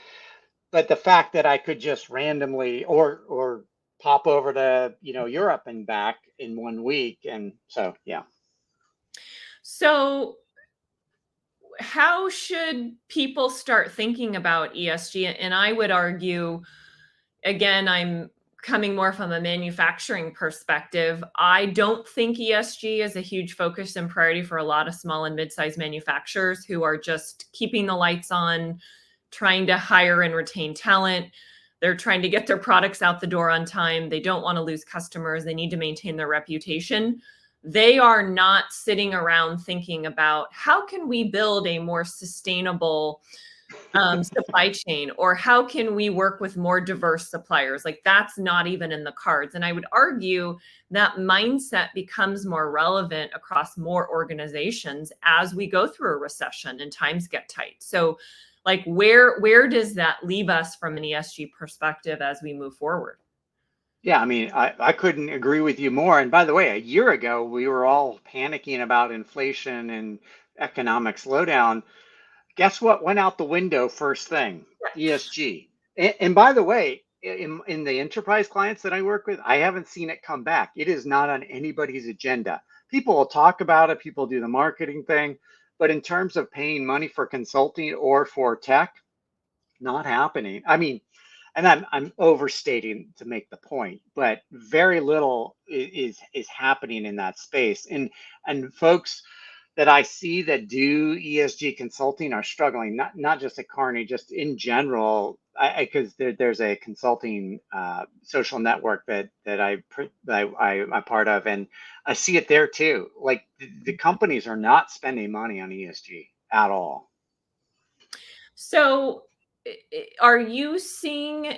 the fact that I could just randomly or pop over to, Europe and back in 1 week, and so yeah. So, how should people start thinking about ESG? And I would argue, again, I'm coming more from a manufacturing perspective. I don't think ESG is a huge focus and priority for a lot of small and mid-sized manufacturers who are just keeping the lights on, trying to hire and retain talent. They're trying to get their products out the door on time. They don't want to lose customers. They need to maintain their reputation. They are not sitting around thinking about how can we build a more sustainable supply chain, or how can we work with more diverse suppliers? Like, that's not even in the cards. And I would argue that mindset becomes more relevant across more organizations as we go through a recession and times get tight. So, like, where does that leave us from an ESG perspective as we move forward? Yeah, I mean, I couldn't agree with you more. And by the way, a year ago, we were all panicking about inflation and economic slowdown. Guess what went out the window first thing? ESG. And by the way, in the enterprise clients that I work with, I haven't seen it come back. It is not on anybody's agenda. People will talk about it, people do the marketing thing, but in terms of paying money for consulting or for tech, not happening. I mean, and I'm overstating to make the point, but very little is happening in that space. And folks that I see that do ESG consulting are struggling, not just at Kearney, just in general. Because there's a consulting social network I'm part of, and I see it there too. Like, the companies are not spending money on ESG at all. So, are you seeing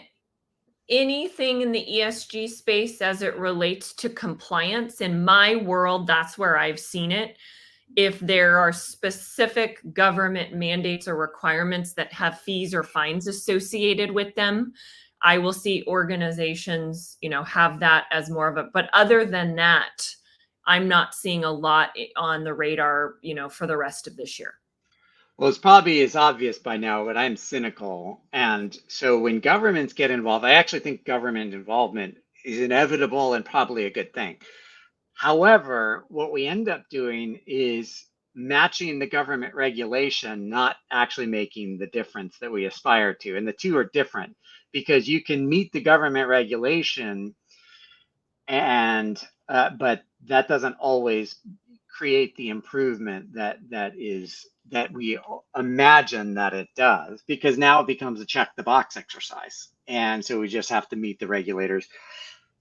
anything in the ESG space as it relates to compliance? In my world, that's where I've seen it. If there are specific government mandates or requirements that have fees or fines associated with them, I will see organizations, have that as more of a, but other than that, I'm not seeing a lot on the radar, for the rest of this year. Well, it's probably is obvious by now, but I'm cynical. And so when governments get involved, I actually think government involvement is inevitable and probably a good thing. However, what we end up doing is matching the government regulation, not actually making the difference that we aspire to. And the two are different, because you can meet the government regulation, and but that doesn't always create the improvement that we imagine that it does, because now it becomes a check the box exercise, and so we just have to meet the regulators,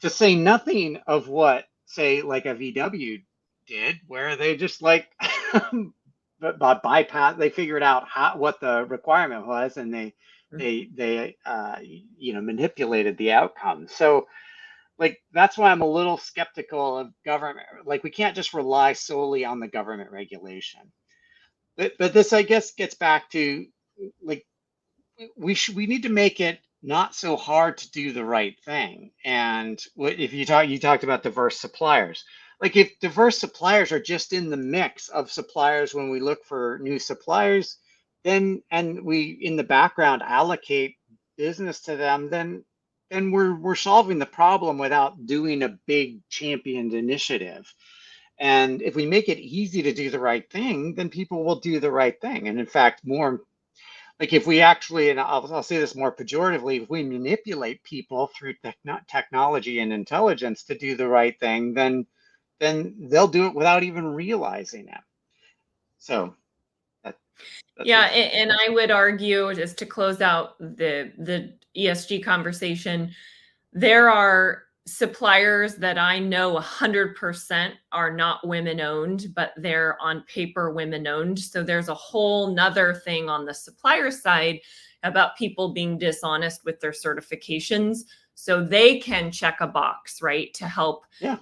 to say nothing of what, say, like a VW did, where they just like but bypass, they figured out what the requirement was, and they manipulated the outcome. So, like, that's why I'm a little skeptical of government. Like, we can't just rely solely on the government regulation. But this, I guess, gets back to, like, we need to make it not so hard to do the right thing. And if you talked about diverse suppliers. Like if diverse suppliers are just in the mix of suppliers when we look for new suppliers, then and we in the background allocate business to them, then we're solving the problem without doing a big championed initiative. And if we make it easy to do the right thing, then people will do the right thing. And in fact, more like if we actually, and I'll say this more pejoratively, if we manipulate people through technology and intelligence to do the right thing, then they'll do it without even realizing it. So that, that's Yeah, just, and I would argue, just to close out the ESG conversation, there are suppliers that I know 100% are not women owned, but they're on paper women owned. So there's a whole nother thing on the supplier side about people being dishonest with their certifications. So they can check a box, right, to help yeah,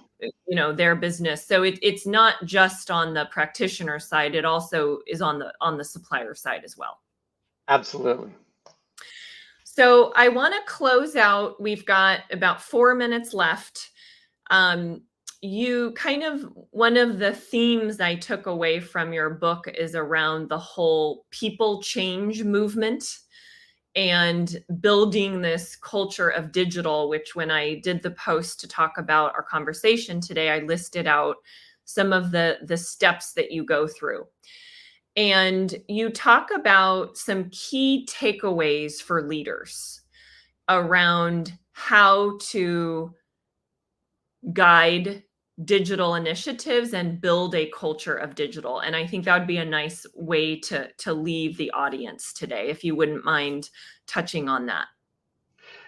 their business. So it's not just on the practitioner side, it also is on the supplier side as well. absolutely. So I want to close out. We've got about 4 minutes left. You kind of, one of the themes I took away from your book is around the whole people change movement and building this culture of digital, which when I did the post to talk about our conversation today, I listed out some of the steps that you go through. And you talk about some key takeaways for leaders around how to guide digital initiatives and build a culture of digital. And I think that would be a nice way to leave the audience today, if you wouldn't mind touching on that.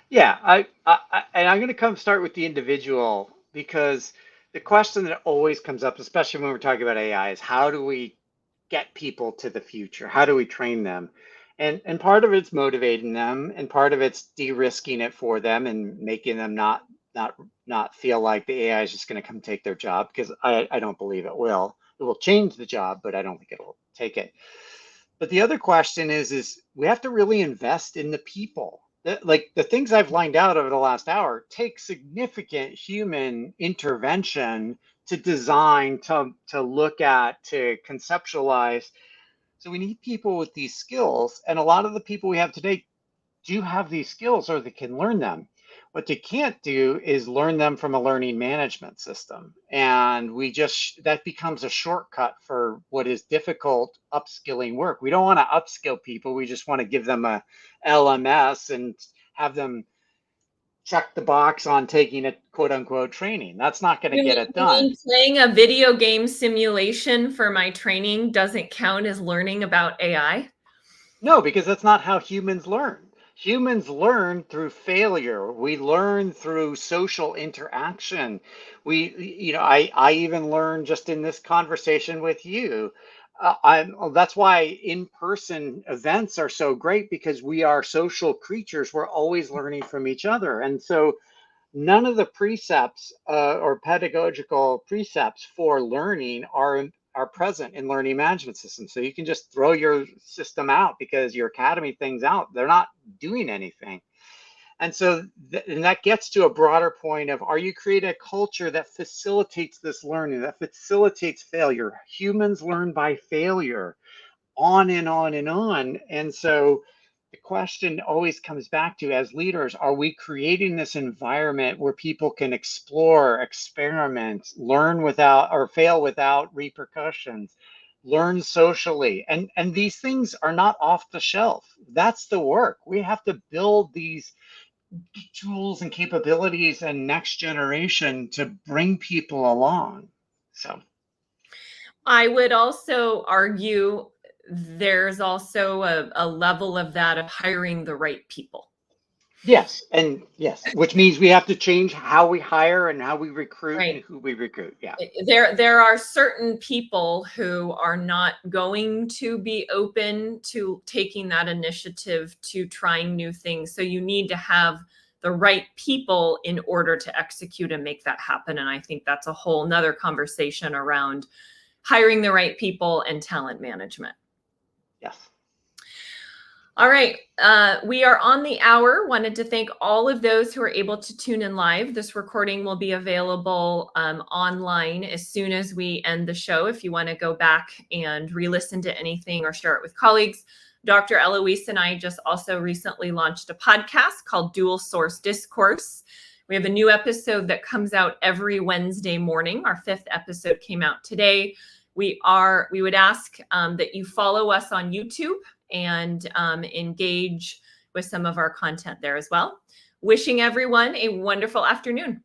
Yeah, and I'm going to come start with the individual because the question that always comes up, especially when we're talking about AI, is how do we get people to the future? How do we train them? And part of it's motivating them, and part of it's de-risking it for them and making them not not feel like the AI is just going to come take their job because I don't believe it will. It will change the job, but I don't think it will take it. But the other question is we have to really invest in the people. Like the things I've lined out over the last hour take significant human intervention to design, to look at, to conceptualize. So we need people with these skills, and a lot of the people we have today do have these skills or they can learn them. What they can't do is learn them from a learning management system. And that becomes a shortcut for what is difficult upskilling work. We don't want to upskill people. We just want to give them a LMS and have them check the box on taking a quote unquote training. That's not going to get it You mean done. playing a video game simulation for my training doesn't count as learning about AI? No, because that's not how humans learn. Humans learn through failure. We learn through social interaction. I even learned just in this conversation with you. That's why in-person events are so great because we are social creatures. We're always learning from each other. And so none of the precepts or pedagogical precepts for learning are present in learning management systems. So you can just throw your system out because your academy thing's out. They're not doing anything. And so and that gets to a broader point of, are you creating a culture that facilitates this learning, that facilitates failure? Humans learn by failure, on and on and on. And so the question always comes back to, as leaders, are we creating this environment where people can explore, experiment, learn without or fail without repercussions, learn socially? And these things are not off the shelf. That's the work. We have to build these tools and capabilities and next generation to bring people along. So I would also argue there's also a level of that of hiring the right people. yes, and yes, which means we have to change how we hire and how we recruit and Right. who we recruit. Yeah. There are certain people who are not going to be open to taking that initiative to trying new things. So you need to have the right people in order to execute and make that happen. And I think that's a whole nother conversation around hiring the right people and talent management. Yes. All right. We are on the hour. Wanted to thank all of those who are able to tune in live. This recording will be available online as soon as we end the show. If you want to go back and re-listen to anything or share it with colleagues. Dr. Elouise and I just also recently launched a podcast called Dual Source Discourse. We have a new episode that comes out every Wednesday morning. Our 5th episode came out today. We would ask that you follow us on YouTube and engage with some of our content there as well. Wishing everyone a wonderful afternoon.